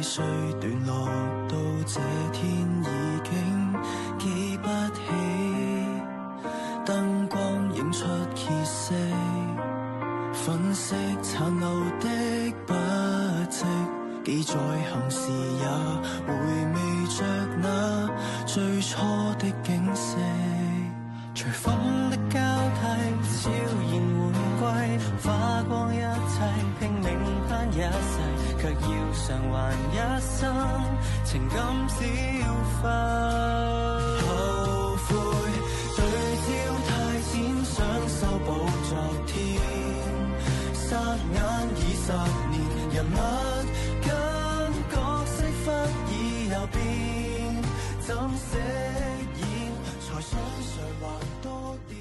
須斷落到這天已經記不起，燈光映出歇息，粉飾殘留的筆跡，記載行事也回味着那最初的景色。隨風的交替，悄然回歸，花光一切，拼命攀一世，卻要償還一生情感消費。後悔對焦太淺，想修補昨天，霎眼已10年，人物跟角色忽已有變，怎寫演才想償還多點。